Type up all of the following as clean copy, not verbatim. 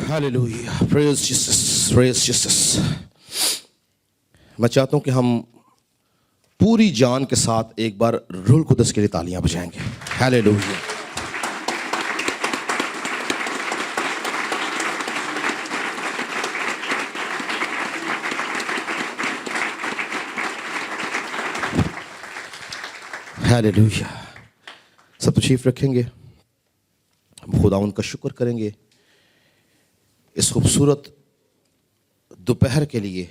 Hallelujah. Praise Jesus. Praise Jesus. میں چاہتا ہوں کہ ہم پوری جان کے ساتھ ایک بار روح القدس کے لیے تالیاں بجائیں گے. Hallelujah. Hallelujah. سب تشریف رکھیں گے. ہم خداوند کا شکر کریں گے اس خوبصورت دوپہر کے لیے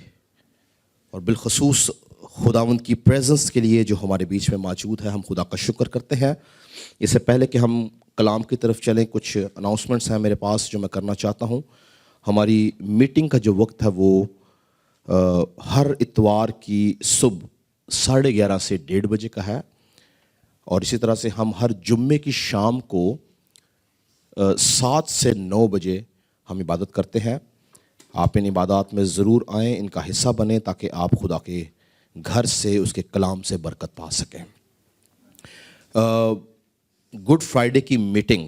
اور بالخصوص خداوند کی پریزنس کے لیے جو ہمارے بیچ میں موجود ہے. ہم خدا کا شکر کرتے ہیں. اس سے پہلے کہ ہم کلام کی طرف چلیں, کچھ اناؤنسمنٹس ہیں میرے پاس جو میں کرنا چاہتا ہوں. ہماری میٹنگ کا جو وقت ہے وہ ہر اتوار کی صبح 11:30 سے 1:30 بجے کا ہے, اور اسی طرح سے ہم ہر جمعے کی شام کو 7 سے 9 بجے ہم عبادت کرتے ہیں. آپ ان عبادات میں ضرور آئیں, ان کا حصہ بنیں تاکہ آپ خدا کے گھر سے اس کے کلام سے برکت پا سکیں. گڈ فرائیڈے کی میٹنگ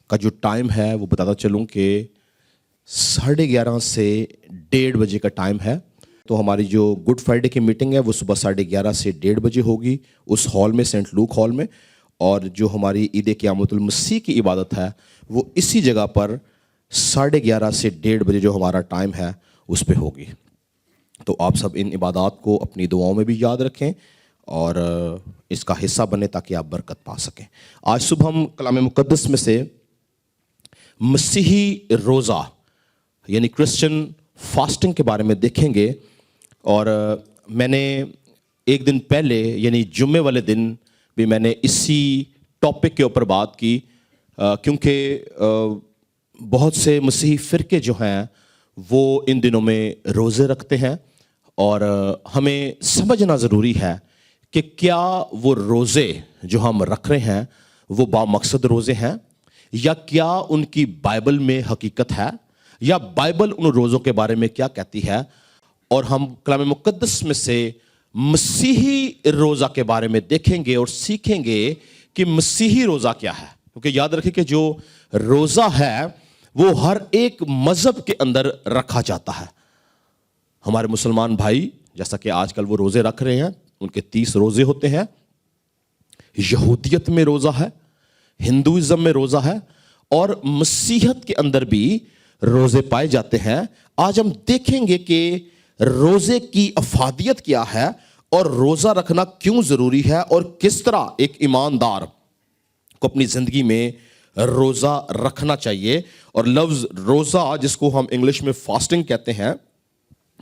کا جو ٹائم ہے وہ بتاتا چلوں کہ 11:30 سے 1:30 بجے کا ٹائم ہے. تو ہماری جو گڈ فرائیڈے کی میٹنگ ہے وہ صبح 11:30 سے 1:30 بجے ہوگی اس ہال میں, سینٹ لوک ہال میں, اور جو ہماری عید قیامت المسیح کی عبادت ہے وہ اسی جگہ پر 11:30 سے 1:30 بجے جو ہمارا ٹائم ہے اس پہ ہوگی. تو آپ سب ان عبادات کو اپنی دعاؤں میں بھی یاد رکھیں اور اس کا حصہ بنیں تاکہ آپ برکت پا سکیں. آج صبح ہم کلام مقدس میں سے مسیحی روزہ یعنی کرسچن فاسٹنگ کے بارے میں دیکھیں گے. اور میں نے ایک دن پہلے یعنی جمعے والے دن بھی میں نے اسی ٹاپک کے اوپر بات کی, کیونکہ بہت سے مسیحی فرقے جو ہیں وہ ان دنوں میں روزے رکھتے ہیں, اور ہمیں سمجھنا ضروری ہے کہ کیا وہ روزے جو ہم رکھ رہے ہیں وہ بامقصد روزے ہیں, یا کیا ان کی بائبل میں حقیقت ہے, یا بائبل ان روزوں کے بارے میں کیا کہتی ہے. اور ہم کلام مقدس میں سے مسیحی روزہ کے بارے میں دیکھیں گے اور سیکھیں گے کہ مسیحی روزہ کیا ہے. کیونکہ یاد رکھیں کہ جو روزہ ہے وہ ہر ایک مذہب کے اندر رکھا جاتا ہے. ہمارے مسلمان بھائی جیسا کہ آج کل وہ روزے رکھ رہے ہیں, ان کے 30 روزے ہوتے ہیں. یہودیت میں روزہ ہے, ہندوازم میں روزہ ہے, اور مسیحیت کے اندر بھی روزے پائے جاتے ہیں. آج ہم دیکھیں گے کہ روزے کی افادیت کیا ہے اور روزہ رکھنا کیوں ضروری ہے, اور کس طرح ایک ایماندار کو اپنی زندگی میں روزہ رکھنا چاہیے. اور لفظ روزہ جس کو ہم انگلش میں فاسٹنگ کہتے ہیں,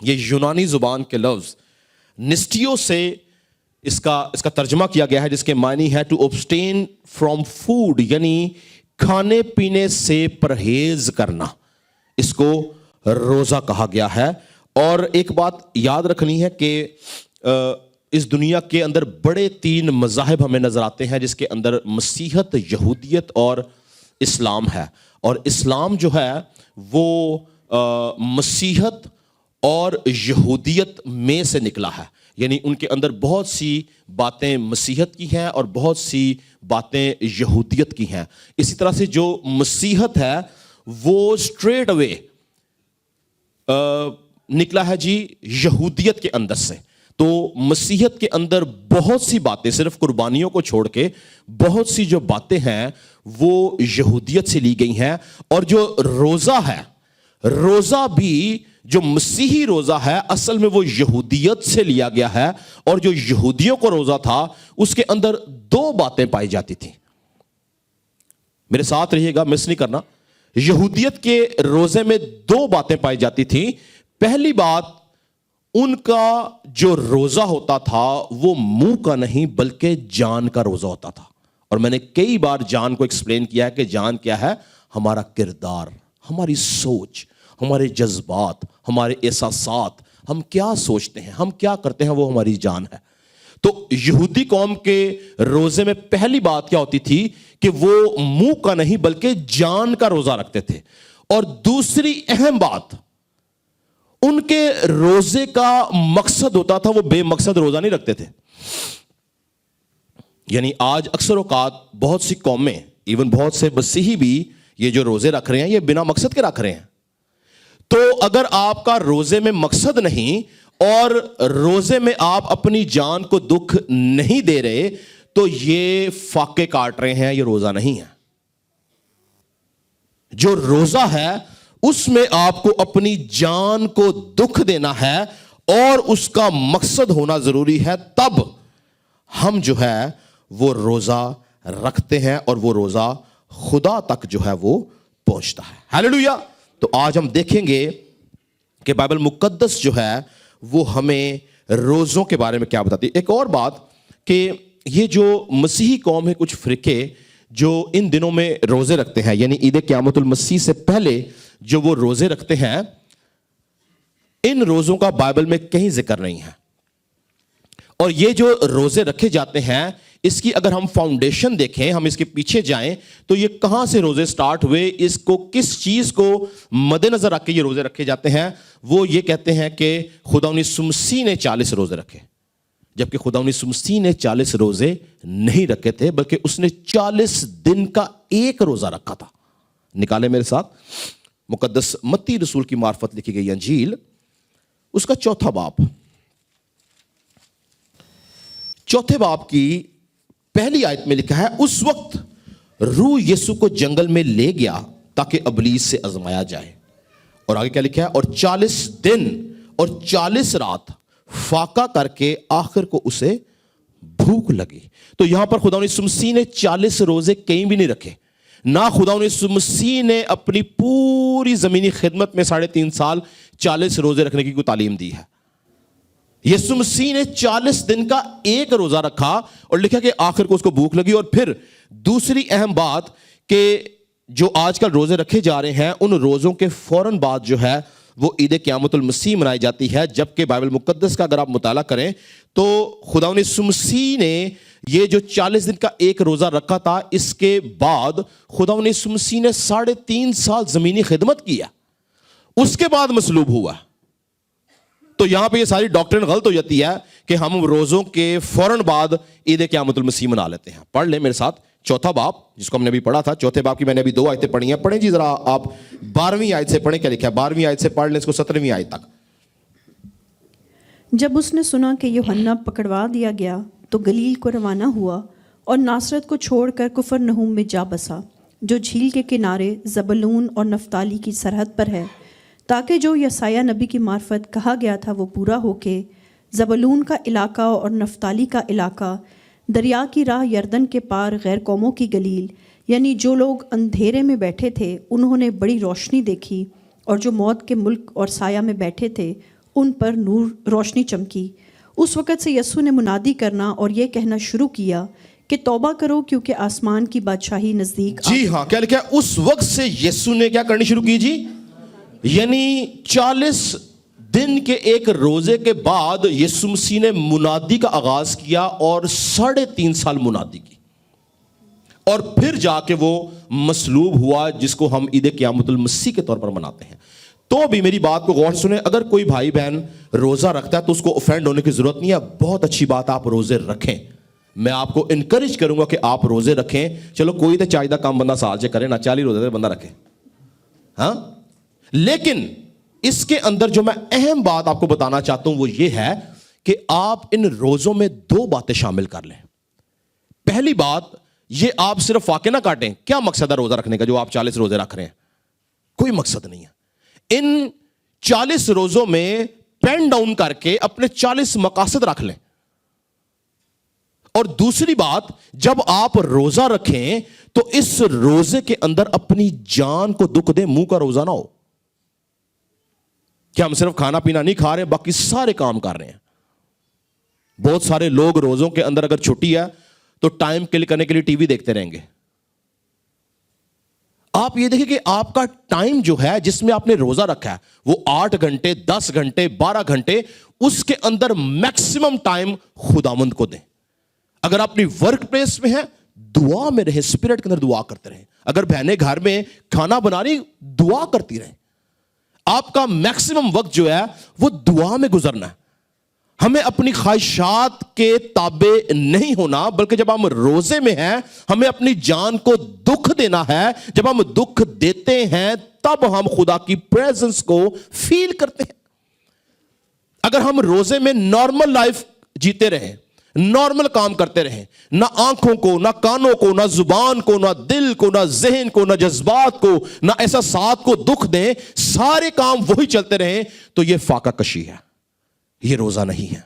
یہ یونانی زبان کے لفظ نسٹیو سے اس کا ترجمہ کیا گیا ہے, جس کے معنی ہے ٹو ابسٹین فرام فوڈ, یعنی کھانے پینے سے پرہیز کرنا. اس کو روزہ کہا گیا ہے. اور ایک بات یاد رکھنی ہے کہ اس دنیا کے اندر بڑے 3 مذاہب ہمیں نظر آتے ہیں, جس کے اندر مسیحیت, یہودیت اور اسلام ہے. اور اسلام جو ہے وہ مسیحیت اور یہودیت میں سے نکلا ہے, یعنی ان کے اندر بہت سی باتیں مسیحیت کی ہیں اور بہت سی باتیں یہودیت کی ہیں. اسی طرح سے جو مسیحیت ہے وہ اسٹریٹ اوے نکلا ہے جی یہودیت کے اندر سے. تو مسیحیت کے اندر بہت سی باتیں, صرف قربانیوں کو چھوڑ کے بہت سی جو باتیں ہیں وہ یہودیت سے لی گئی ہیں. اور جو روزہ ہے, روزہ بھی جو مسیحی روزہ ہے اصل میں وہ یہودیت سے لیا گیا ہے. اور جو یہودیوں کو روزہ تھا اس کے اندر 2 باتیں پائی جاتی تھیں. میرے ساتھ رہیے گا, مس نہیں کرنا. یہودیت کے روزے میں 2 باتیں پائی جاتی تھیں. پہلی بات, ان کا جو روزہ ہوتا تھا وہ منہ کا نہیں بلکہ جان کا روزہ ہوتا تھا. اور میں نے کئی بار جان کو ایکسپلین کیا ہے کہ جان کیا ہے, ہمارا کردار, ہماری سوچ, ہمارے جذبات, ہمارے احساسات, ہم کیا سوچتے ہیں, ہم کیا کرتے ہیں, وہ ہماری جان ہے. تو یہودی قوم کے روزے میں پہلی بات کیا ہوتی تھی کہ وہ منہ کا نہیں بلکہ جان کا روزہ رکھتے تھے. اور دوسری اہم بات, ان کے روزے کا مقصد ہوتا تھا, وہ بے مقصد روزہ نہیں رکھتے تھے. یعنی آج اکثر اوقات بہت سی قومیں, ایون بہت سے مسیحی بھی یہ جو روزے رکھ رہے ہیں یہ بنا مقصد کے رکھ رہے ہیں. تو اگر آپ کا روزے میں مقصد نہیں اور روزے میں آپ اپنی جان کو دکھ نہیں دے رہے تو یہ فاقے کاٹ رہے ہیں, یہ روزہ نہیں ہے. جو روزہ ہے اس میں آپ کو اپنی جان کو دکھ دینا ہے اور اس کا مقصد ہونا ضروری ہے, تب ہم جو ہے وہ روزہ رکھتے ہیں اور وہ روزہ خدا تک جو ہے وہ پہنچتا ہے. ہاللیلویا. تو آج ہم دیکھیں گے کہ بائبل مقدس جو ہے وہ ہمیں روزوں کے بارے میں کیا بتاتی ہے. ایک اور بات کہ یہ جو مسیحی قوم ہے, کچھ فرقے جو ان دنوں میں روزے رکھتے ہیں, یعنی عید قیامت المسیح سے پہلے جو وہ روزے رکھتے ہیں, ان روزوں کا بائبل میں کہیں ذکر نہیں ہے. اور یہ جو روزے رکھے جاتے ہیں اس کی اگر ہم فاؤنڈیشن دیکھیں, ہم اس کے پیچھے جائیں تو یہ کہاں سے روزے سٹارٹ ہوئے, اس کو کس چیز کو مد نظر رکھ کے یہ روزے رکھے جاتے ہیں. وہ یہ کہتے ہیں کہ خدا یسوع مسیح نے 40 روزے رکھے, جبکہ خدا یسوع مسیح نے 40 روزے نہیں رکھے تھے بلکہ اس نے 40 دن کا ایک روزہ رکھا تھا. نکالے میرے ساتھ مقدس متی رسول کی معرفت لکھی گئی انجیل, اس کا 4 باب, 4 باب کی پہلی آیت میں لکھا ہے, اس وقت روح یسوع کو جنگل میں لے گیا تاکہ ابلیس سے آزمایا جائے. اور آگے کیا لکھا ہے, اور 40 دن اور 40 رات فاقہ کر کے آخر کو اسے بھوک لگی. تو یہاں پر خدا یسوع مسیح نے 40 روزے کہیں بھی نہیں رکھے, نہ خدا یسوع مسیح نے اپنی پوری زمینی خدمت میں 3.5 سال 40 روزے رکھنے کی کوئی تعلیم دی ہے. یسوع مسیح نے 40 دن کا ایک روزہ رکھا اور لکھا کہ آخر کو اس کو بھوک لگی. اور پھر دوسری اہم بات کہ جو آج کل روزے رکھے جا رہے ہیں, ان روزوں کے فوراً بعد جو ہے وہ عید قیامت المسیح منائی جاتی ہے, جبکہ بائبل مقدس کا اگر آپ مطالعہ کریں تو خدا یسوع مسیح نے یہ جو 40 دن کا ایک روزہ رکھا تھا, اس کے بعد خدا یسوع مسیح نے 3.5 سال زمینی خدمت کی ہے, اس کے بعد مصلوب ہوا. تو یہاں پہ یہ ساری ڈاکٹرن غلط ہو جاتی ہے کہ ہم روزوں کے فوراً بعد عید قیامت المسیح منا لیتے ہیں. پڑھ لیں میرے ساتھ 4 باب جس کو ہم نے ابھی پڑھا تھا. 4 باب کی میں نے ابھی 2 آیتیں پڑھی ہیں. پڑھیں جی ذرا آپ 12ویں آیت سے پڑھیں, کیا لکھا ہے 12ویں آیت سے پڑھ لیں اس کو 17ویں آیت تک. جب اس نے سنا کہ یوحنا پکڑوا دیا گیا تو گلیل کو روانہ ہوا اور ناصرت کو چھوڑ کر کفرنہوم میں جا بسا, جو جھیل کے کنارے زبلون اور نفتالی کی سرحد پر ہے, تاکہ جو یسایہ نبی کی معرفت کہا گیا تھا وہ پورا ہو کے زبلون کا علاقہ اور نفتالی کا علاقہ, دریا کی راہ یردن کے پار غیر قوموں کی گلیل, یعنی جو لوگ اندھیرے میں بیٹھے تھے انہوں نے بڑی روشنی دیکھی, اور جو موت کے ملک اور سایہ میں بیٹھے تھے ان پر نور روشنی چمکی. اس وقت سے یسوع نے منادی کرنا اور یہ کہنا شروع کیا کہ توبہ کرو کیونکہ آسمان کی بادشاہی نزدیک. جی ہاں, کیا لکھا ہے, اس وقت سے یسوع نے کیا کرنی شروع کی جی, یعنی 40 دن کے ایک روزے کے بعد یسوع مسیح نے منادی کا آغاز کیا اور 3.5 سال منادی کی, اور پھر جا کے وہ مصلوب ہوا جس کو ہم عید قیامت المسیح کے طور پر مناتے ہیں. تو بھی میری بات کو غور سنیں, اگر کوئی بھائی بہن روزہ رکھتا ہے تو اس کو اوفینڈ ہونے کی ضرورت نہیں ہے. بہت اچھی بات, آپ روزے رکھیں, میں آپ کو انکریج کروں گا کہ آپ روزے رکھیں. چلو کوئی تو چاہیے کام بندہ سال سے کرے نا, 40 روزے بندہ رکھے, ہاں. لیکن اس کے اندر جو میں اہم بات آپ کو بتانا چاہتا ہوں وہ یہ ہے کہ آپ ان روزوں میں 2 باتیں شامل کر لیں. پہلی بات یہ, آپ صرف واقع نہ کاٹیں. کیا مقصد ہے روزہ رکھنے کا جو آپ 40 روزے رکھ رہے ہیں؟ کوئی مقصد نہیں ہے. ان 40 روزوں میں پین ڈاؤن کر کے اپنے 40 مقاصد رکھ لیں. اور دوسری بات, جب آپ روزہ رکھیں تو اس روزے کے اندر اپنی جان کو دکھ دیں. منہ کا روزہ نہ ہو کہ ہم صرف کھانا پینا نہیں کھا رہے باقی سارے کام کر رہے ہیں. بہت سارے لوگ روزوں کے اندر اگر چھٹی ہے تو ٹائم کل کرنے کے لیے ٹی وی دیکھتے رہیں گے. آپ یہ دیکھیں کہ آپ کا ٹائم جو ہے جس میں آپ نے روزہ رکھا ہے وہ 8 گھنٹے 10 گھنٹے 12 گھنٹے, اس کے اندر میکسیمم ٹائم خداوند کو دیں. اگر آپ اپنی ورک پلیس میں ہیں دعا میں رہیں, اسپرٹ کے اندر دعا کرتے رہیں. اگر بہنیں گھر میں کھانا بنا رہی دعا کرتی رہیں. آپ کا میکسیمم وقت جو ہے وہ دعا میں گزرنا ہے. ہمیں اپنی خواہشات کے تابع نہیں ہونا، بلکہ جب ہم روزے میں ہیں ہمیں اپنی جان کو دکھ دینا ہے. جب ہم دکھ دیتے ہیں تب ہم خدا کی پریزنس کو فیل کرتے ہیں. اگر ہم روزے میں نارمل لائف جیتے رہیں، نارمل کام کرتے رہیں، نہ آنکھوں کو، نہ کانوں کو، نہ زبان کو، نہ دل کو، نہ ذہن کو، نہ جذبات کو، نہ احساسات کو دکھ دیں، سارے کام وہی چلتے رہیں، تو یہ فاقہ کشی ہے، یہ روزہ نہیں ہے.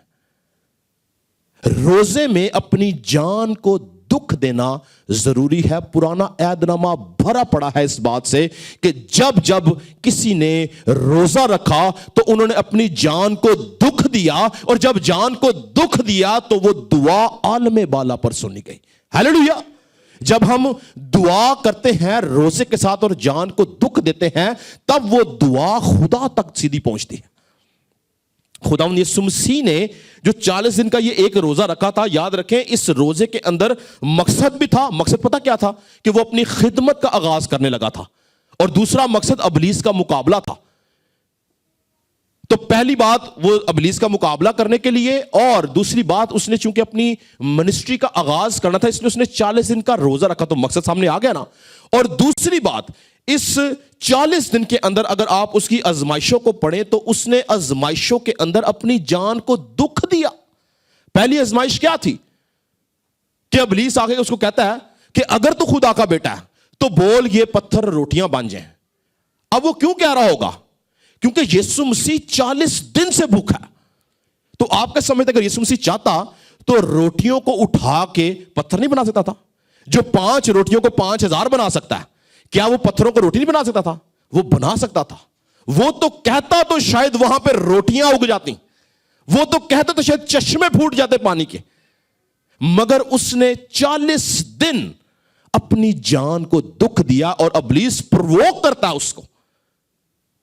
روزے میں اپنی جان کو دکھ دینا ضروری ہے. پرانا عہد نامہ بھرا پڑا ہے اس بات سے کہ جب جب کسی نے روزہ رکھا تو انہوں نے اپنی جان کو دکھ دیا، اور جب جان کو دکھ دیا تو وہ دعا عالم بالا پر سنی گئی. ہیلیلویا. جب ہم دعا کرتے ہیں روزے کے ساتھ اور جان کو دکھ دیتے ہیں تب وہ دعا خدا تک سیدھی پہنچتی ہے. خداوند یسوع مسیح نے جو 40 دن کا یہ ایک روزہ رکھا تھا، یاد رکھیں اس روزے کے اندر مقصد بھی تھا. مقصد پتہ کیا تھا؟ کہ وہ اپنی خدمت کا آغاز کرنے لگا تھا. اور دوسرا مقصد ابلیس کا مقابلہ تھا. تو پہلی بات وہ ابلیس کا مقابلہ کرنے کے لیے، اور دوسری بات اس نے چونکہ اپنی منسٹری کا آغاز کرنا تھا اس لیے اس نے 40 دن کا روزہ رکھا. تو مقصد سامنے آ گیا نا. اور دوسری بات، اس 40 دن کے اندر اگر آپ اس کی آزمائشوں کو پڑھیں تو اس نے آزمائشوں کے اندر اپنی جان کو دکھ دیا. پہلی آزمائش کیا تھی؟ کہ ابلیس آگے اس کو کہتا ہے کہ اگر تو خدا کا بیٹا ہے تو بول یہ پتھر روٹیاں بن جائیں. اب وہ کیوں کہہ رہا ہوگا؟ کیونکہ یسوع مسیح 40 دن سے بھوکا ہے. تو آپ کا سمجھتے اگر یسوع مسیح چاہتا تو روٹیوں کو اٹھا کے پتھر نہیں بنا سکتا تھا؟ جو 5 روٹیوں کو 5000 بنا سکتا ہے، کیا وہ پتھروں کو روٹی نہیں بنا سکتا تھا؟ وہ بنا سکتا تھا. وہ تو کہتا تو شاید وہاں پہ روٹیاں اگ جاتی، وہ تو کہتا تو شاید چشمے پھوٹ جاتے پانی کے. مگر اس نے 40 دن اپنی جان کو دکھ دیا. اور ابلیس پرووک کرتا ہے اس کو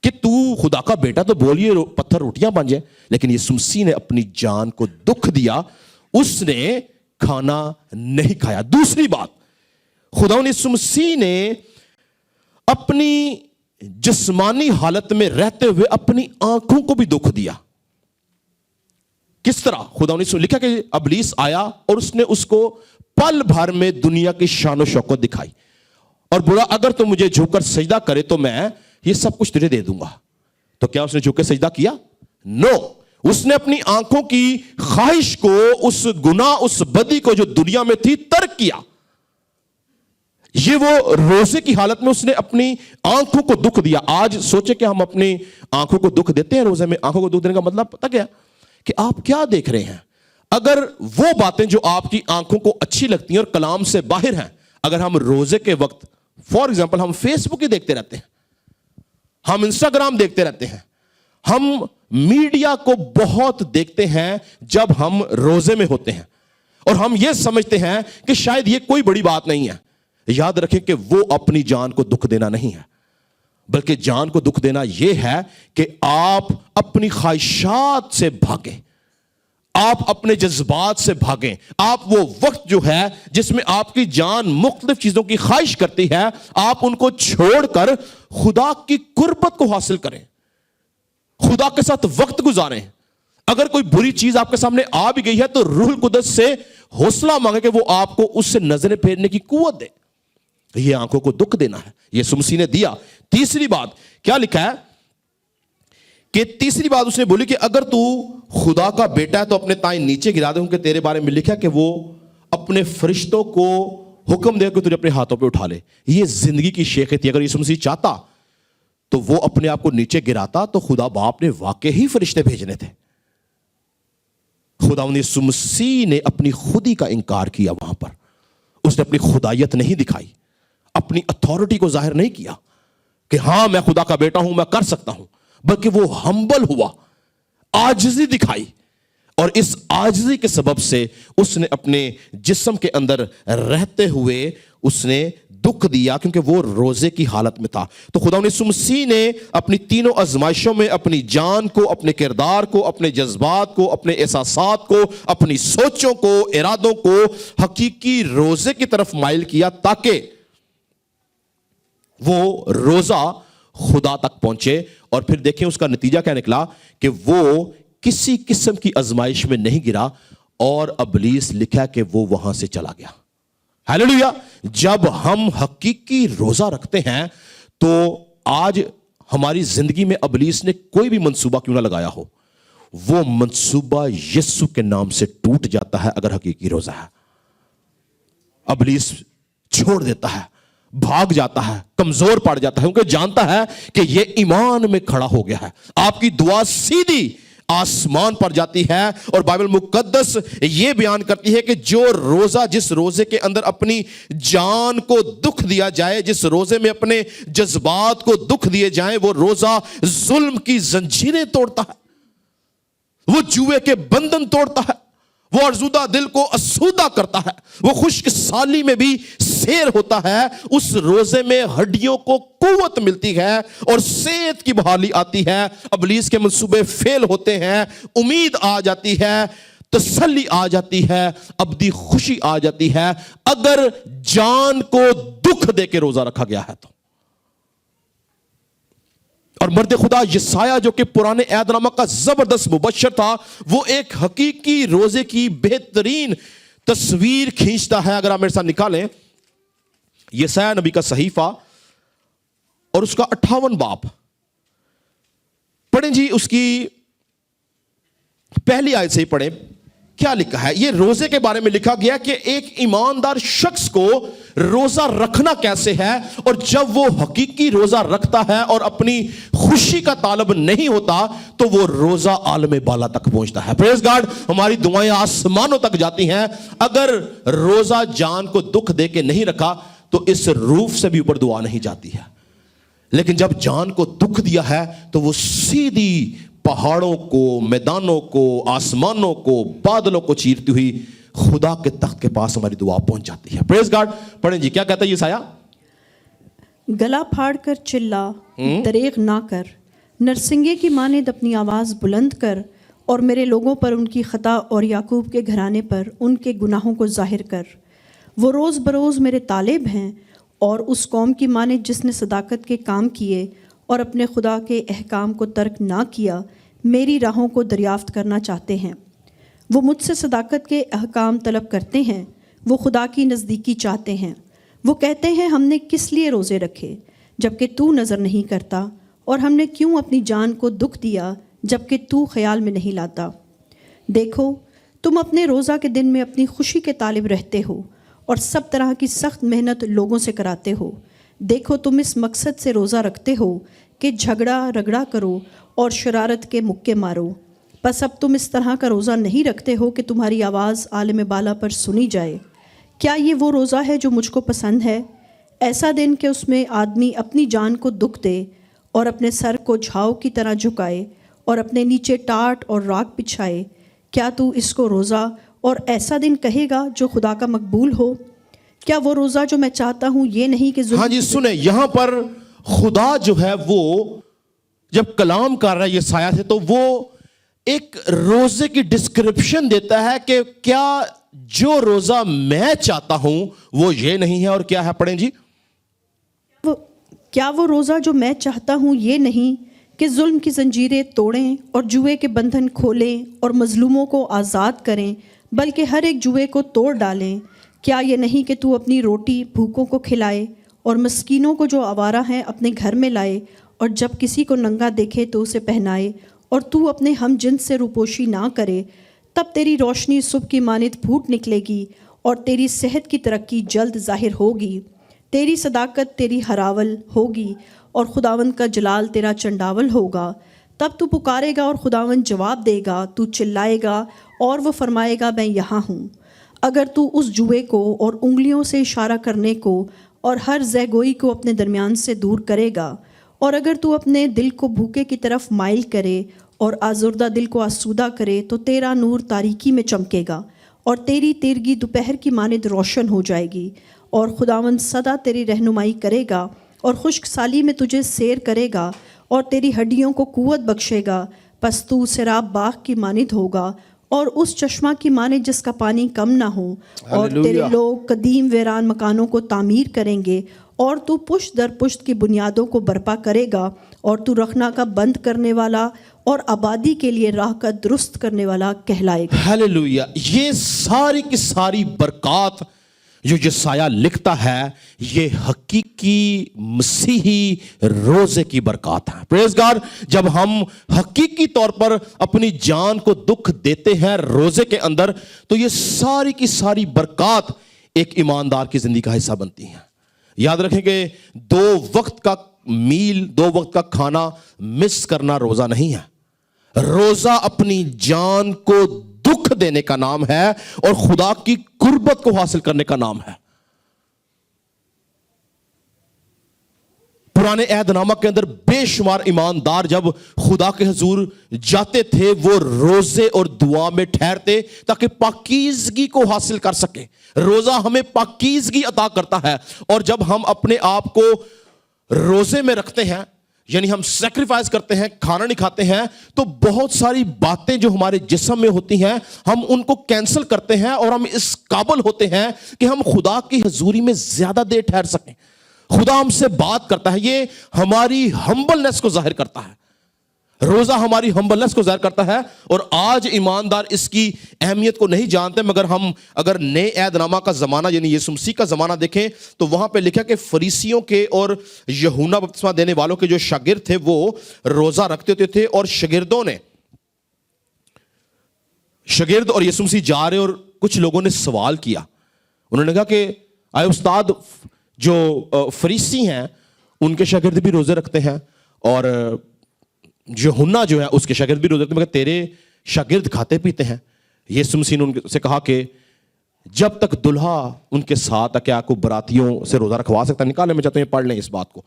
کہ تو خدا کا بیٹا تو بولیے پتھر روٹیاں بن جائیں. لیکن یسوع مسیح نے اپنی جان کو دکھ دیا، اس نے کھانا نہیں کھایا. دوسری بات، خداوند یسوع مسیح نے اپنی جسمانی حالت میں رہتے ہوئے اپنی آنکھوں کو بھی دکھ دیا. کس طرح؟ خداوند یسوع لکھا کہ ابلیس آیا اور اس نے اس کو پل بھر میں دنیا کی شان و شوکت دکھائی اور بولا اگر تو مجھے جھک کر سجدہ کرے تو میں یہ سب کچھ تجھے دے دوں گا. تو کیا اس نے جھک کے سجدہ کیا؟ نو. اس نے اپنی آنکھوں کی خواہش کو، اس گناہ، اس بدی کو جو دنیا میں تھی ترک کیا. یہ وہ روزے کی حالت میں اس نے اپنی آنکھوں کو دکھ دیا. آج سوچے کہ ہم اپنی آنکھوں کو دکھ دیتے ہیں روزے میں. آنکھوں کو دکھ دینے کا مطلب پتہ کیا کہ آپ کیا دیکھ رہے ہیں. اگر وہ باتیں جو آپ کی آنکھوں کو اچھی لگتی ہیں اور کلام سے باہر ہیں، اگر ہم روزے کے وقت فار ایگزامپل ہم فیس بک ہی دیکھتے رہتے ہیں، ہم انسٹاگرام دیکھتے رہتے ہیں، ہم میڈیا کو بہت دیکھتے ہیں جب ہم روزے میں ہوتے ہیں، اور ہم یہ سمجھتے ہیں کہ شاید یہ کوئی بڑی بات نہیں ہے. یاد رکھیں کہ وہ اپنی جان کو دکھ دینا نہیں ہے، بلکہ جان کو دکھ دینا یہ ہے کہ آپ اپنی خواہشات سے بھاگیں، آپ اپنے جذبات سے بھاگیں. آپ وہ وقت جو ہے جس میں آپ کی جان مختلف چیزوں کی خواہش کرتی ہے، آپ ان کو چھوڑ کر خدا کی قربت کو حاصل کریں، خدا کے ساتھ وقت گزاریں. اگر کوئی بری چیز آپ کے سامنے آ بھی گئی ہے تو روح القدس سے حوصلہ مانگے کہ وہ آپ کو اس سے نظریں پھیرنے کی قوت دے. یہ آنکھوں کو دکھ دینا ہے، یسوع مسیح نے دیا. تیسری بات کیا لکھا ہے کہ تیسری بات اس نے بولی کہ اگر تو خدا کا بیٹا ہے تو اپنے تائیں نیچے گرا دے، کیونکہ تیرے بارے میں لکھا کہ وہ اپنے فرشتوں کو حکم دے کہ تجھے اپنے ہاتھوں پہ اٹھا لے. یہ زندگی کی شیخی تھی. اگر یسوع مسیح چاہتا تو وہ اپنے آپ کو نیچے گراتا تو خدا باپ نے واقعی فرشتے بھیجنے تھے. خداوند یسوع مسیح نے اپنی خودی کا انکار کیا. وہاں پر اس نے اپنی خدائیت نہیں دکھائی، اپنی اتھارٹی کو ظاہر نہیں کیا کہ ہاں میں خدا کا بیٹا ہوں، میں کر سکتا ہوں، بلکہ وہ ہمبل ہوا، عاجزی دکھائی. اور اس عاجزی کے سبب سے اس نے اپنے جسم کے اندر رہتے ہوئے اس نے دکھ دیا، کیونکہ وہ روزے کی حالت میں تھا. تو خدا یسوع مسیح نے اپنی تینوں آزمائشوں میں اپنی جان کو، اپنے کردار کو، اپنے جذبات کو، اپنے احساسات کو، اپنی سوچوں کو، ارادوں کو حقیقی روزے کی طرف مائل کیا تاکہ وہ روزہ خدا تک پہنچے. اور پھر دیکھیں اس کا نتیجہ کیا نکلا کہ وہ کسی قسم کی آزمائش میں نہیں گرا اور ابلیس لکھا کہ وہ وہاں سے چلا گیا. ہیلیلویا. جب ہم حقیقی روزہ رکھتے ہیں تو آج ہماری زندگی میں ابلیس نے کوئی بھی منصوبہ کیوں نہ لگایا ہو, وہ منصوبہ یسوع کے نام سے ٹوٹ جاتا ہے. اگر حقیقی روزہ ہے, ابلیس چھوڑ دیتا ہے, بھاگ جاتا ہے, کمزور پڑ جاتا ہے, کیونکہ جانتا ہے کہ یہ ایمان میں کھڑا ہو گیا ہے. آپ کی دعا سیدھی آسمان پر جاتی ہے. اور بائبل مقدس یہ بیان کرتی ہے کہ جو روزہ, جس روزے کے اندر اپنی جان کو دکھ دیا جائے, جس روزے میں اپنے جذبات کو دکھ دیے جائیں, وہ روزہ ظلم کی زنجیریں توڑتا ہے, وہ جوئے کے بندھن توڑتا ہے, وہ آرزودہ دل کو اسودہ کرتا ہے, وہ خشک سالی میں بھی سیر ہوتا ہے. اس روزے میں ہڈیوں کو قوت ملتی ہے اور صحت کی بحالی آتی ہے. ابلیس کے منصوبے فیل ہوتے ہیں, امید آ جاتی ہے, تسلی آ جاتی ہے, ابدی خوشی آ جاتی ہے, اگر جان کو دکھ دے کے روزہ رکھا گیا ہے تو. اور مرد خدا یسایہ جو کہ پرانے عہد نامہ کا زبردست مبشر تھا, وہ ایک حقیقی روزے کی بہترین تصویر کھینچتا ہے. اگر آپ میرے ساتھ نکالیں یسایہ نبی کا صحیفہ اور اس کا 58 باب پڑھیں جی. اس کی پہلی آیت سے ہی پڑھیں, کیا لکھا ہے. یہ روزے کے بارے میں لکھا گیا کہ ایک ایماندار شخص کو روزہ رکھنا کیسے ہے, اور جب وہ حقیقی روزہ رکھتا ہے اور اپنی خوشی کا طالب نہیں ہوتا تو وہ روزہ عالم بالا تک پہنچتا ہے. پریز گاڈ. ہماری دعائیں آسمانوں تک جاتی ہیں. اگر روزہ جان کو دکھ دے کے نہیں رکھا تو اس روف سے بھی اوپر دعا نہیں جاتی ہے. لیکن جب جان کو دکھ دیا ہے تو وہ سیدھی پہاڑوں کو, میدانوں کو, آسمانوں کو, بادلوں کو چیرتی ہوئی خدا کے تخت کے پاس ہماری دعا پہنچ جاتی ہے. پریز گاڈ. پڑھیں جی, کیا کہتا ہے یسایہ. گلا پھاڑ کر چلا, دریغ نہ کر, نرسنگے کی مانند اپنی آواز بلند کر, اور میرے لوگوں پر ان کی خطا اور یعقوب کے گھرانے پر ان کے گناہوں کو ظاہر کر. وہ روز بروز میرے طالب ہیں, اور اس قوم کی مانند جس نے صداقت کے کام کیے اور اپنے خدا کے احکام کو ترک نہ کیا, میری راہوں کو دریافت کرنا چاہتے ہیں. وہ مجھ سے صداقت کے احکام طلب کرتے ہیں, وہ خدا کی نزدیکی چاہتے ہیں. وہ کہتے ہیں ہم نے کس لیے روزے رکھے جبکہ تو نظر نہیں کرتا, اور ہم نے کیوں اپنی جان کو دکھ دیا جبکہ تو خیال میں نہیں لاتا. دیکھو, تم اپنے روزہ کے دن میں اپنی خوشی کے طالب رہتے ہو اور سب طرح کی سخت محنت لوگوں سے کراتے ہو. دیکھو, تم اس مقصد سے روزہ رکھتے ہو کہ جھگڑا رگڑا کرو اور شرارت کے مکے مارو. بس اب تم اس طرح کا روزہ نہیں رکھتے ہو کہ تمہاری آواز عالم بالا پر سنی جائے. کیا یہ وہ روزہ ہے جو مجھ کو پسند ہے؟ ایسا دن کہ اس میں آدمی اپنی جان کو دکھ دے اور اپنے سر کو جھاؤ کی طرح جھکائے اور اپنے نیچے ٹاٹ اور راکھ بچھائے. کیا تو اس کو روزہ اور ایسا دن کہے گا جو خدا کا مقبول ہو؟ کیا وہ روزہ جو میں چاہتا ہوں یہ نہیں کہ ہاں جی سنیں, یہاں پر خدا جو ہے وہ جب کلام کر رہا ہے یسایہ سے, تو وہ ایک روزے کی ڈسکرپشن دیتا ہے کہ کیا جو روزہ میں چاہتا ہوں وہ یہ نہیں ہے, اور کیا ہے. پڑھیں جی. کیا وہ روزہ جو میں چاہتا ہوں یہ نہیں کہ ظلم کی زنجیریں توڑیں اور جوئے کے بندھن کھولیں اور مظلوموں کو آزاد کریں, بلکہ ہر ایک جوئے کو توڑ ڈالیں. کیا یہ نہیں کہ تو اپنی روٹی بھوکوں کو کھلائے اور مسکینوں کو جو آوارہ ہیں اپنے گھر میں لائے, اور جب کسی کو ننگا دیکھے تو اسے پہنائے, اور تو اپنے ہم جنس سے روپوشی نہ کرے. تب تیری روشنی صبح کی مانند پھوٹ نکلے گی اور تیری صحت کی ترقی جلد ظاہر ہوگی. تیری صداقت تیری ہراول ہوگی اور خداوند کا جلال تیرا چنڈاول ہوگا. تب تو پکارے گا اور خداوند جواب دے گا, تو چلائے گا اور وہ فرمائے گا میں یہاں ہوں. اگر تو اس جوئے کو اور انگلیوں سے اشارہ کرنے کو اور ہر زہگوئی کو اپنے درمیان سے دور کرے گا, اور اگر تو اپنے دل کو بھوکے کی طرف مائل کرے اور آزردہ دل کو آسودہ کرے, تو تیرا نور تاریکی میں چمکے گا اور تیری تیرگی دوپہر کی مانند روشن ہو جائے گی. اور خداوند سدا تیری رہنمائی کرے گا اور خشک سالی میں تجھے سیر کرے گا اور تیری ہڈیوں کو قوت بخشے گا. پس تو سیراب باغ کی مانند ہوگا اور اس چشمہ کی مانند جس کا پانی کم نہ ہو. اور تیرے لوگ قدیم ویران مکانوں کو تعمیر کریں گے, اور تو پشت در پشت کی بنیادوں کو برپا کرے گا اور تو رکھنا کا بند کرنے والا اور آبادی کے لیے راہ کا درست کرنے والا کہلائے گا۔ ہیلیلویا۔ یہ ساری کی ساری برکات جو یسایہ لکھتا ہے یہ حقیقی مسیحی روزے کی برکات ہیں۔ پریز گاڈ۔ جب ہم حقیقی طور پر اپنی جان کو دکھ دیتے ہیں روزے کے اندر تو یہ ساری کی ساری برکات ایک ایماندار کی زندگی کا حصہ بنتی ہیں۔ یاد رکھیں کہ 2 وقت کا میل، 2 وقت کا کھانا مس کرنا روزہ نہیں ہے۔ روزہ اپنی جان کو دکھ دینے کا نام ہے اور خدا کی قربت کو حاصل کرنے کا نام ہے۔ پرانے عہد نامہ کے اندر بے شمار ایماندار جب خدا کے حضور جاتے تھے وہ روزے اور دعا میں ٹھہرتے تاکہ پاکیزگی کو حاصل کر سکیں۔ روزہ ہمیں پاکیزگی عطا کرتا ہے، اور جب ہم اپنے آپ کو روزے میں رکھتے ہیں یعنی ہم سیکریفائز کرتے ہیں، کھانا نہیں کھاتے ہیں، تو بہت ساری باتیں جو ہمارے جسم میں ہوتی ہیں ہم ان کو کینسل کرتے ہیں اور ہم اس قابل ہوتے ہیں کہ ہم خدا کی حضوری میں زیادہ دیر ٹھہر سکیں۔ خدا ہم سے بات کرتا ہے، یہ ہماری ہمبلنس کو ظاہر کرتا ہے۔ روزہ ہماری ہمبلنس کو ظاہر کرتا ہے، اور آج ایماندار اس کی اہمیت کو نہیں جانتے، مگر ہم اگر نئے عہد نامہ کا زمانہ یعنی یسوع مسیح کا زمانہ دیکھیں تو وہاں پہ لکھا کہ فریسیوں کے اور یوحنا بپتسمہ دینے والوں کے جو شاگرد تھے وہ روزہ رکھتے ہوتے تھے، اور شاگرد اور یسوع مسیح جا رہے، اور کچھ لوگوں نے سوال کیا۔ انہوں نے کہا کہ آئے استاد، جو فریسی ہیں ان کے شاگرد بھی روزے رکھتے ہیں، اور یوحنا جو ہے اس کے شاگرد بھی روزے رکھتے ہیں، مگر تیرے شاگرد کھاتے پیتے ہیں۔ یسوع مسیح نے ان سے کہا کہ جب تک دلہا ان کے ساتھ ہے کیا کوئی براتیوں سے روزہ رکھوا سکتا ہے؟ نکالنے میں چاہتے ہیں پڑھ لیں اس بات کو۔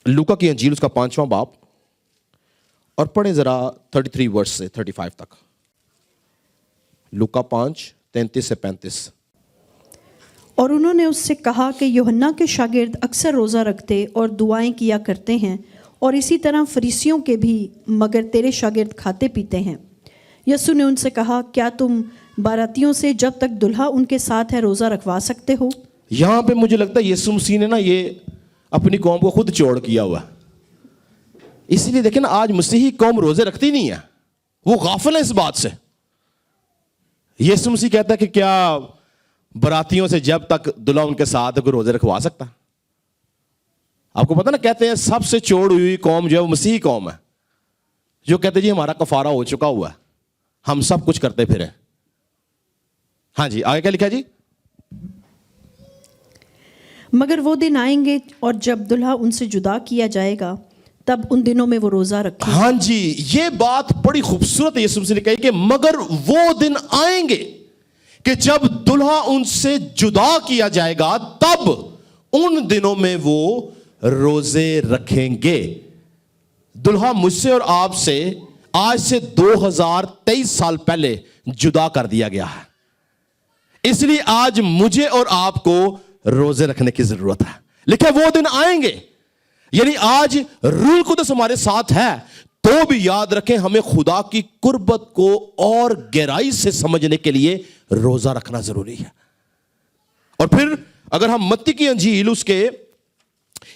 لوکا کی انجیل اس کا 5واں باب، اور پڑھیں ذرا 33 ورس سے 35 تک۔ لوکا 5:33 سے 35۔ اور انہوں نے اس سے کہا کہ یوحنا کے شاگرد اکثر روزہ رکھتے اور دعائیں کیا کرتے ہیں، اور اسی طرح فریسیوں کے بھی، مگر تیرے شاگرد کھاتے پیتے ہیں۔ یسوع نے ان سے کہا، کیا تم باراتیوں سے جب تک دلہا ان کے ساتھ ہے روزہ رکھوا سکتے ہو؟ یہاں پہ مجھے لگتا ہے یسوع مسیح نے یہ اپنی قوم کو خود چوڑ کیا ہوا ہے۔ اسی لیے دیکھیں نا، آج مسیحی قوم روزے رکھتی نہیں ہے، وہ غافل ہے اس بات سے۔ یسوع مسیح کہتا ہے کہ کیا براتیوں سے جب تک دلہا ان کے ساتھ کوئی روزے رکھوا سکتا؟ آپ کو پتہ نا، کہتے ہیں سب سے چوڑ ہوئی قوم جو ہے وہ مسیحی قوم ہے، جو کہتے جی ہمارا کفارہ ہو چکا ہوا ہے، ہم سب کچھ کرتے پھریں۔ ہاں جی، آگے کیا لکھا جی؟ مگر وہ دن آئیں گے اور جب دلہا ان سے جدا کیا جائے گا، تب ان دنوں میں وہ روزہ رکھیں۔ ہاں جی، یہ بات بڑی خوبصورت ہے یسوع مسیح نے کہی کہ مگر وہ دن آئیں گے کہ جب دلہا ان سے جدا کیا جائے گا تب ان دنوں میں وہ روزے رکھیں گے۔ دلہا مجھ سے اور آپ سے آج سے 2023 سال پہلے جدا کر دیا گیا ہے، اس لیے آج مجھے اور آپ کو روزے رکھنے کی ضرورت ہے۔ لکھے وہ دن آئیں گے، یعنی آج روح القدس ہمارے ساتھ ہے تو بھی یاد رکھیں ہمیں خدا کی قربت کو اور گہرائی سے سمجھنے کے لیے روزہ رکھنا ضروری ہے۔ اور پھر اگر ہم متی کی انجیل اس کے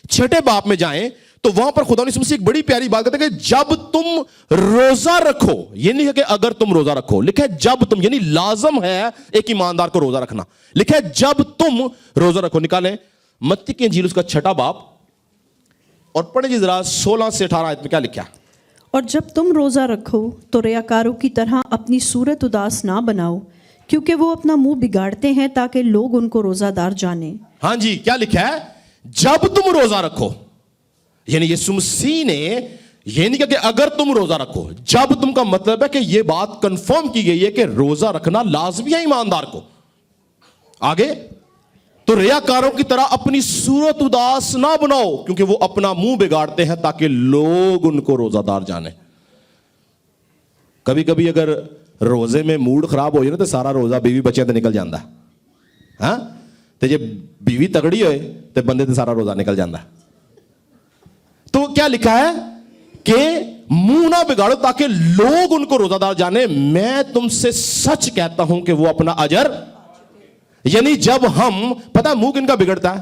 6 باب میں جائیں تو وہاں پر خدا نے ایک بڑی پیاری بات کہتا ہے کہ جب تم روزہ رکھو، یہ نہیں ہے کہ اگر تم روزہ رکھو، لکھا ہے جب تم، یعنی لازم ہے ایک ایماندار کو روزہ رکھنا۔ لکھا ہے جب تم روزہ رکھو۔ نکالیں متی کی انجیل اس کا 6 باب اور پڑھیں جی ذرا 16 سے 18 آیت میں کیا لکھا ہے۔ اور جب تم روزہ رکھو تو ریاکاروں کی طرح اپنی صورت اداس نہ بناؤ، کیونکہ وہ اپنا منہ بگاڑتے ہیں تاکہ لوگ ان کو روزہ دار جانیں۔ ہاں جی، کیا لکھا ہے؟ جب تم روزہ رکھو، یعنی یسوع مسیح نے یہ نہیں کہا کہ اگر تم روزہ رکھو، جب تم کا مطلب ہے کہ یہ بات کنفرم کی گئی ہے کہ روزہ رکھنا لازمی ہے ایماندار کو۔ آگے تو ریاکاروں کی طرح اپنی صورت اداس نہ بناؤ، کیونکہ وہ اپنا منہ بگاڑتے ہیں تاکہ لوگ ان کو روزہ دار جانیں۔ کبھی کبھی اگر روزے میں موڈ خراب ہو جائے نا تو سارا روزہ بیوی بچے تے نکل جاندہ ہے، ہاں تو جب بیوی تگڑی ہوئے تو بندے تے سارا روزہ نکل جاندہ ہے۔ تو کیا لکھا ہے کہ منہ نہ بگاڑو تاکہ لوگ ان کو روزہ دار جانے۔ میں تم سے سچ کہتا ہوں کہ وہ اپنا اجر، یعنی جب ہم، پتہ منہ کن کا بگڑتا ہے؟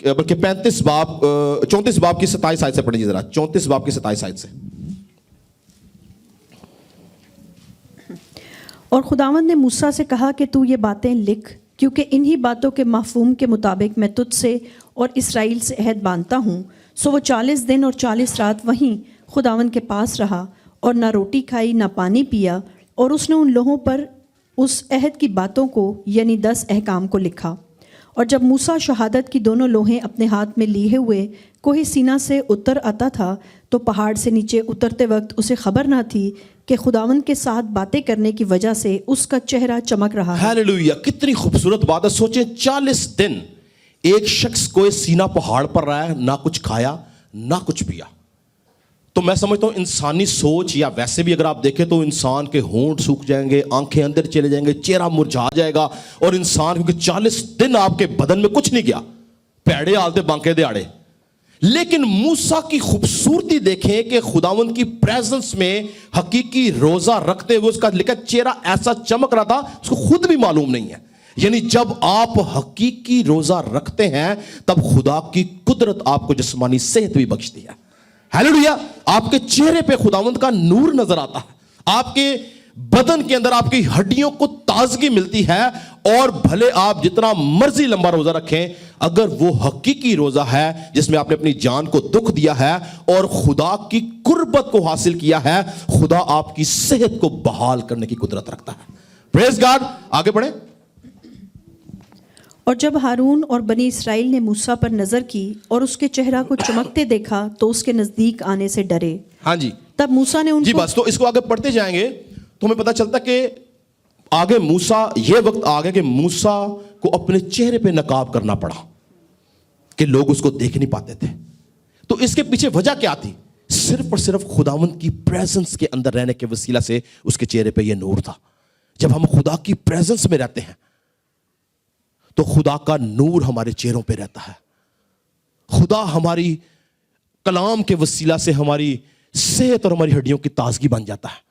بلکہ 34 باب کی 27 آیت سے پڑھیں ذرا, 34 باب کی 27 آیت سے. اور خداوند نے موسیٰ سے کہا کہ تو یہ باتیں لکھ, کیونکہ انہی باتوں کے مفہوم کے مطابق میں تجھ سے اور اسرائیل سے عہد باندھتا ہوں. سو وہ 40 دن اور 40 رات وہیں خداوند کے پاس رہا اور نہ روٹی کھائی نہ پانی پیا, اور اس نے ان لوہوں پر اس عہد کی باتوں کو یعنی 10 احکام کو لکھا. اور جب موسیٰ شہادت کی دونوں لوہیں اپنے ہاتھ میں لیے ہوئے کوہ سینا سے اتر آتا تھا, تو پہاڑ سے نیچے اترتے وقت اسے خبر نہ تھی کہ خداوند کے ساتھ باتیں کرنے کی وجہ سے اس کا چہرہ چمک رہا ہے. ہیلیلویا, کتنی خوبصورت بات ہے. سوچیں 40 دن ایک شخص کوہ سینا پہاڑ پر رہا ہے, نہ کچھ کھایا نہ کچھ پیا. تو میں سمجھتا ہوں انسانی سوچ, یا ویسے بھی اگر آپ دیکھیں تو انسان کے ہونٹ سوکھ جائیں گے, آنکھیں اندر چلے جائیں گے, چہرہ مرجھا جائے گا, اور انسان کیونکہ 40 دن آپ کے بدن میں کچھ نہیں گیا, پیڑے آلتے بانکے دیاڑے. لیکن موسیٰ کی خوبصورتی دیکھیں کہ خداوند کی پریزنس میں حقیقی روزہ رکھتے ہوئے اس کا لکھا چہرہ ایسا چمک رہا تھا اس کو خود بھی معلوم نہیں ہے. یعنی جب آپ حقیقی روزہ رکھتے ہیں تب خدا کی قدرت آپ کو جسمانی صحت بھی بخشتی ہے. ہیلیلویا, آپ کے چہرے پہ خداوند کا نور نظر آتا ہے, آپ کے بدن کے اندر آپ کی ہڈیوں کو تازگی ملتی ہے. اور بھلے آپ جتنا مرضی لمبا روزہ رکھیں, اگر وہ حقیقی روزہ ہے جس میں آپ نے اپنی جان کو دکھ دیا ہے اور خدا کی قربت کو حاصل کیا ہے, خدا آپ کی صحت کو بحال کرنے کی قدرت رکھتا ہے. پریز گاڈ. آگے بڑھیں. اور جب ہارون اور بنی اسرائیل نے موسیٰ پر نظر کی اور اس کے چہرہ کو چمکتے دیکھا تو اس کے نزدیک آنے سے ڈرے. ہاں جی, تب موسیٰ نے ان جی کو بس, تو اس کو آگے پڑھتے جائیں گے تو ہمیں پتہ چلتا کہ آگے موسیٰ, یہ وقت آگے کہ موسیٰ کو اپنے چہرے پہ نقاب کرنا پڑا کہ لوگ اس کو دیکھ نہیں پاتے تھے. تو اس کے پیچھے وجہ کیا تھی؟ صرف اور صرف خداوند کی پریزنس کے اندر رہنے کے وسیلہ سے اس کے چہرے پہ یہ نور تھا. جب ہم خدا کی پریزنس میں رہتے ہیں تو خدا کا نور ہمارے چہروں پہ رہتا ہے. خدا ہماری کلام کے وسیلہ سے ہماری صحت اور ہماری ہڈیوں کی تازگی بن جاتا ہے.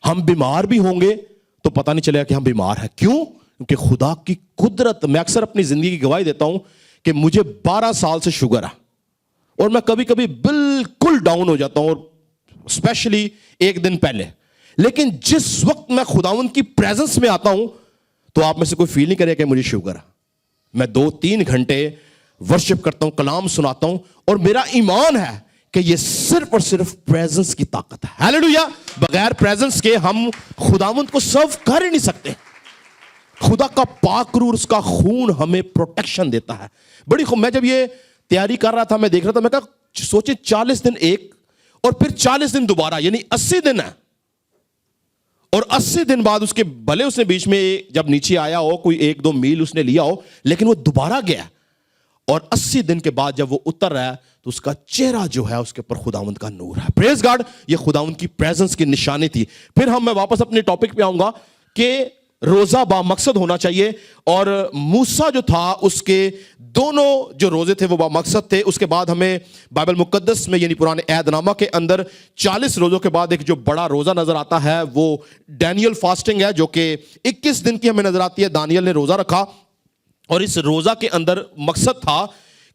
ہم بیمار بھی ہوں گے تو پتہ نہیں چلے گا کہ ہم بیمار ہیں. کیوں؟ کیونکہ خدا کی قدرت. میں اکثر اپنی زندگی کی گواہی دیتا ہوں کہ مجھے 12 سال سے شوگر ہے اور میں کبھی کبھی بالکل ڈاؤن ہو جاتا ہوں, اور اسپیشلی ایک دن پہلے. لیکن جس وقت میں خداوند کی پریزنس میں آتا ہوں تو آپ میں سے کوئی فیل نہیں کرے کہ مجھے شوگر ہے. میں 2-3 گھنٹے ورشپ کرتا ہوں, کلام سناتا ہوں, اور میرا ایمان ہے کہ یہ صرف اور صرف پریزنس کی طاقت ہے. ہیلیلویا. بغیر پریزنس کے ہم خداوند کو سرو کر ہی نہیں سکتے. خدا کا پاک روح, اس کا خون ہمیں پروٹیکشن دیتا ہے. بڑی خوب. میں جب یہ تیاری کر رہا تھا, میں دیکھ رہا تھا, میں کہا سوچیں 40 دن ایک اور پھر 40 دن دوبارہ, یعنی 80 دن ہے. اور 80 دن بعد اس کے بھلے اس نے بیچ میں جب نیچے آیا ہو, کوئی 1-2 میل اس نے لیا ہو, لیکن وہ دوبارہ گیا. اور 80 دن کے بعد جب وہ اتر رہا ہے تو اس کا چہرہ جو ہے اس کے اوپر خداوند کا نور ہے. پریز گاڈ. یہ خداوند کی پریزنس کی نشانی تھی. پھر میں واپس اپنے ٹاپک پہ آؤں گا کہ روزہ با مقصد ہونا چاہیے. اور موسیٰ جو تھا اس کے دونوں جو روزے تھے وہ با مقصد تھے. اس کے بعد ہمیں بائبل مقدس میں یعنی پرانے عہد نامہ کے اندر 40 روزوں کے بعد ایک جو بڑا روزہ نظر آتا ہے وہ ڈینیل فاسٹنگ ہے, جو کہ 21 دن کی ہمیں نظر آتی ہے. دانیل نے روزہ رکھا اور اس روزہ کے اندر مقصد تھا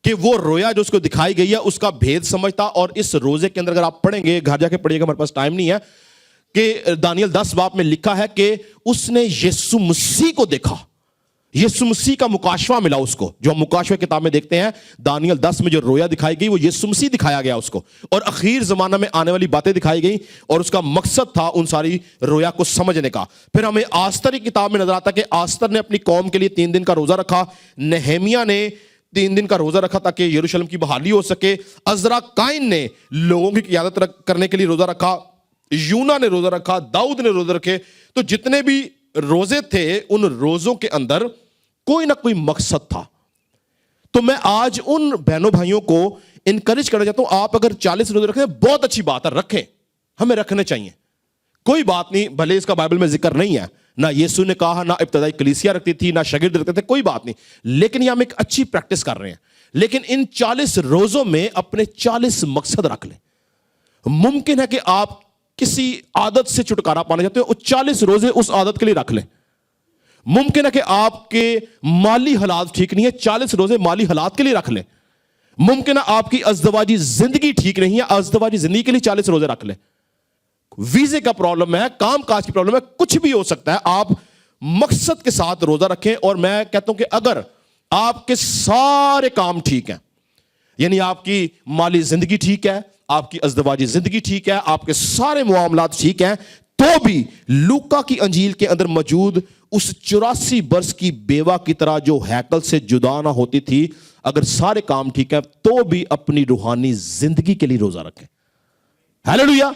کہ وہ رویا جو اس کو دکھائی گئی ہے اس کا بھید سمجھتا. اور اس روزے کے اندر اگر آپ پڑھیں گے, گھر جا کے پڑھیے گا, ہمارے پاس ٹائم نہیں ہے, کہ دانیل 10 باب میں لکھا ہے کہ اس نے یسوع مسیح کو دیکھا. یسوع مسیح کا مکاشفہ ملا اس کو, جو ہم مکاشفہ کتاب میں دیکھتے ہیں. دانیل 10 میں جو رویا دکھائی گئی وہ یسوع مسیح دکھایا گیا اس کو, اور اخیر زمانہ میں آنے والی باتیں دکھائی گئی, اور اس کا مقصد تھا ان ساری رویا کو سمجھنے کا. پھر ہمیں آستر کی کتاب میں نظر آتا کہ آستر نے اپنی قوم کے لیے 3 دن کا روزہ رکھا. نہیمیہ نے 3 دن کا روزہ رکھا تاکہ یروشلم کی بحالی ہو سکے. عزرا قائن نے لوگوں کی قیادت کرنے کے لیے روزہ رکھا. یونا نے روزہ رکھا. داؤد نے روزہ رکھے. تو جتنے بھی روزے تھے ان روزوں کے اندر کوئی نہ کوئی مقصد تھا. تو میں آج ان بہنوں بھائیوں کو انکریج کرنا چاہتا ہوں, آپ اگر 40 روزے رکھیں بہت اچھی بات ہے, رکھیں, ہمیں رکھنے چاہیے, کوئی بات نہیں. بھلے اس کا بائبل میں ذکر نہیں ہے, نہ یسوع نے کہا, نہ ابتدائی کلیسیا رکھتی تھی, نہ شاگرد رکھتے تھے, کوئی بات نہیں. لیکن یہ ہم ایک اچھی پریکٹس کر رہے ہیں. لیکن ان 40 روزوں میں اپنے 40 مقصد رکھ لیں. ممکن ہے کہ آپ کسی عادت سے چھٹکارا پانا چاہتے ہو, 40 روزے اس عادت کے لیے رکھ لیں. ممکن ہے کہ آپ کے مالی حالات ٹھیک نہیں ہے، 40 روزے مالی حالات کے لیے رکھ لیں. ممکن ہے آپ کی ازدواجی زندگی ٹھیک نہیں ہے، ازدواجی زندگی کے لیے 40 روزے رکھ لیں. ویزے کا پرابلم ہے، کام کاج کی پرابلم ہے، کچھ بھی ہو سکتا ہے. آپ مقصد کے ساتھ روزہ رکھیں. اور میں کہتا ہوں کہ اگر آپ کے سارے کام ٹھیک ہیں، یعنی آپ کی مالی زندگی ٹھیک ہے، آپ کی ازدواجی زندگی ٹھیک ہے، آپ کے سارے معاملات ٹھیک ہیں، تو بھی لوکا کی انجیل کے اندر موجود اس 84 برس کی بیوہ کی طرح جو ہیکل سے جدا نہ ہوتی تھی، اگر سارے کام ٹھیک ہیں تو بھی اپنی روحانی زندگی کے لیے روزہ رکھیں. ہیلیلویا.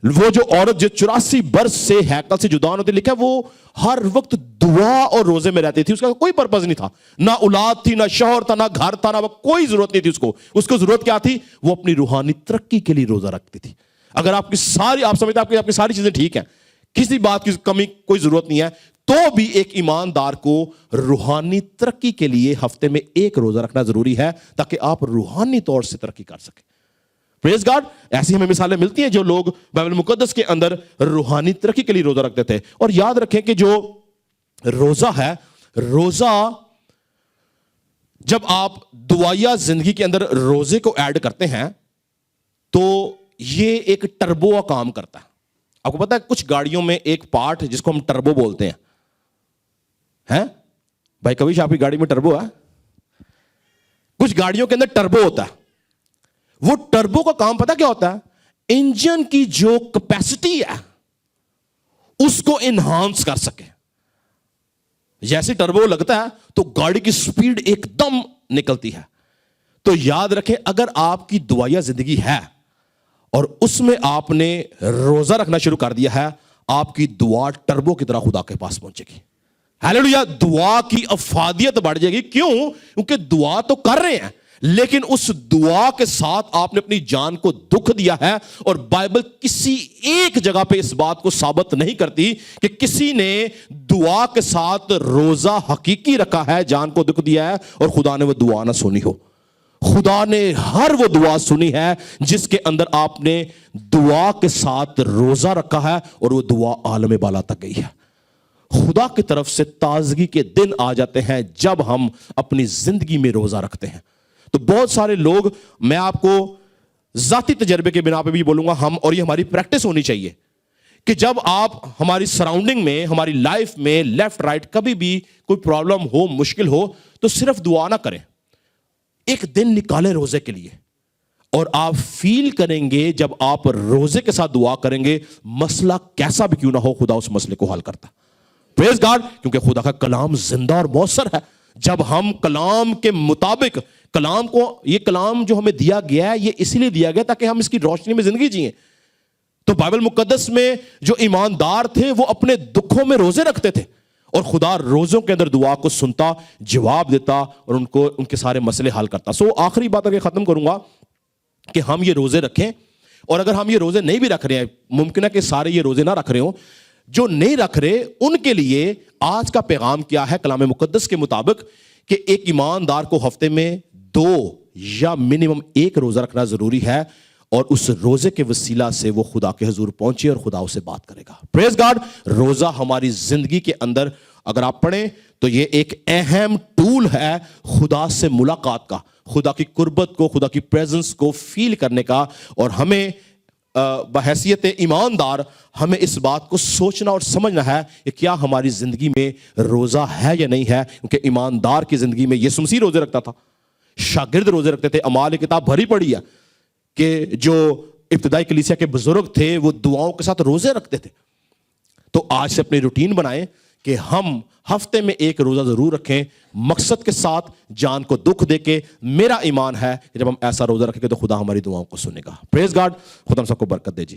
وہ جو عورت جو 84 برس سے ہیکل سے جدا ہوتی، لکھا وہ ہر وقت دعا اور روزے میں رہتی تھی. اس کا کوئی پرپز نہیں تھا، نہ اولاد تھی، نہ شوہر تھا، نہ گھر تھا، نہ کوئی ضرورت نہیں تھی اس کو ضرورت کیا تھی؟ وہ اپنی روحانی ترقی کے لیے روزہ رکھتی تھی. اگر آپ کی ساری، آپ سمجھتے ہیں آپ کی ساری چیزیں ٹھیک ہیں، کسی بات کی کمی کوئی ضرورت نہیں ہے، تو بھی ایک ایماندار کو روحانی ترقی کے لیے ہفتے میں ایک روزہ رکھنا ضروری ہے تاکہ آپ روحانی طور سے ترقی کر سکیں. پریز گاڈ. ایسی ہمیں مثالیں ملتی ہیں جو لوگ بائبل مقدس کے اندر روحانی ترقی کے لیے روزہ رکھتے تھے. اور یاد رکھیں کہ جو روزہ ہے، روزہ جب آپ دعائیہ زندگی کے اندر روزے کو ایڈ کرتے ہیں تو یہ ایک ٹربو کا کام کرتا ہے. آپ کو پتا ہے کچھ گاڑیوں میں ایک پارٹ جس کو ہم ٹربو بولتے ہیں بھائی، کبھی آپ کی گاڑی میں ٹربو ہے؟ کچھ گاڑیوں کے اندر ٹربو ہوتا ہے. وہ ٹربو کا کام پتا کیا ہوتا ہے؟ انجن کی جو کیپیسٹی ہے اس کو انہانس کر سکے. جیسے ٹربو لگتا ہے تو گاڑی کی سپیڈ ایک دم نکلتی ہے. تو یاد رکھیں اگر آپ کی دعائیہ زندگی ہے اور اس میں آپ نے روزہ رکھنا شروع کر دیا ہے، آپ کی دعا ٹربو کی طرح خدا کے پاس پہنچے گی. ہیلیلویا. دعا کی افادیت بڑھ جائے گی. کیوں؟ کیونکہ دعا تو کر رہے ہیں لیکن اس دعا کے ساتھ آپ نے اپنی جان کو دکھ دیا ہے. اور بائبل کسی ایک جگہ پہ اس بات کو ثابت نہیں کرتی کہ کسی نے دعا کے ساتھ روزہ حقیقی رکھا ہے، جان کو دکھ دیا ہے اور خدا نے وہ دعا نہ سنی ہو. خدا نے ہر وہ دعا سنی ہے جس کے اندر آپ نے دعا کے ساتھ روزہ رکھا ہے اور وہ دعا عالم بالا تک گئی ہے. خدا کی طرف سے تازگی کے دن آ جاتے ہیں جب ہم اپنی زندگی میں روزہ رکھتے ہیں. تو بہت سارے لوگ، میں آپ کو ذاتی تجربے کے بنا پہ بھی بولوں گا، ہم، اور یہ ہماری پریکٹس ہونی چاہیے کہ جب آپ ہماری سراؤنڈنگ میں، ہماری لائف میں لیفٹ رائٹ کبھی بھی کوئی پرابلم ہو، مشکل ہو، تو صرف دعا نہ کریں، ایک دن نکالیں روزے کے لیے. اور آپ فیل کریں گے جب آپ روزے کے ساتھ دعا کریں گے، مسئلہ کیسا بھی کیوں نہ ہو خدا اس مسئلے کو حل کرتا. پریز گاڈ. کیونکہ خدا کا کلام زندہ اور مؤثر ہے. جب ہم کلام کے مطابق کلام کو، یہ کلام جو ہمیں دیا گیا ہے یہ اس لیے دیا گیا تاکہ ہم اس کی روشنی میں زندگی جئیں. تو بائبل مقدس میں جو ایماندار تھے وہ اپنے دکھوں میں روزے رکھتے تھے اور خدا روزوں کے اندر دعا کو سنتا، جواب دیتا اور ان کے سارے مسئلے حل کرتا. آخری بات اگر ختم کروں گا کہ ہم یہ روزے رکھیں. اور اگر ہم یہ روزے نہیں بھی رکھ رہے ہیں، ممکن ہے کہ سارے یہ روزے نہ رکھ رہے ہوں، جو نہیں رکھ رہے ان کے لیے آج کا پیغام کیا ہے کلام مقدس کے مطابق کہ ایک ایماندار کو ہفتے میں 2 یا منیمم 1 روزہ رکھنا ضروری ہے اور اس روزے کے وسیلہ سے وہ خدا کے حضور پہنچے اور خدا اسے بات کرے گا. پریز گاڈ. روزہ ہماری زندگی کے اندر اگر آپ پڑھیں تو یہ ایک اہم ٹول ہے خدا سے ملاقات کا، خدا کی قربت کو، خدا کی پریزنس کو فیل کرنے کا. اور ہمیں بحیثیت ایماندار ہمیں اس بات کو سوچنا اور سمجھنا ہے کہ کیا ہماری زندگی میں روزہ ہے یا نہیں ہے. کیونکہ ایماندار کی زندگی میں یسوع مسیح روزے رکھتا تھا، شاگرد روزے رکھتے تھے. اعمال کی کتاب بھری پڑی ہے کہ جو ابتدائی کلیسیا کے بزرگ تھے وہ دعاؤں کے ساتھ روزے رکھتے تھے. تو آج سے اپنی روٹین بنائیں کہ ہم ہفتے میں 1 روزہ ضرور رکھیں، مقصد کے ساتھ، جان کو دکھ دے کے. میرا ایمان ہے کہ جب ہم ایسا روزہ رکھیں گے تو خدا ہماری دعاؤں کو سنے گا. پریز گاڈ. خدا ہم سب کو برکت دے جی.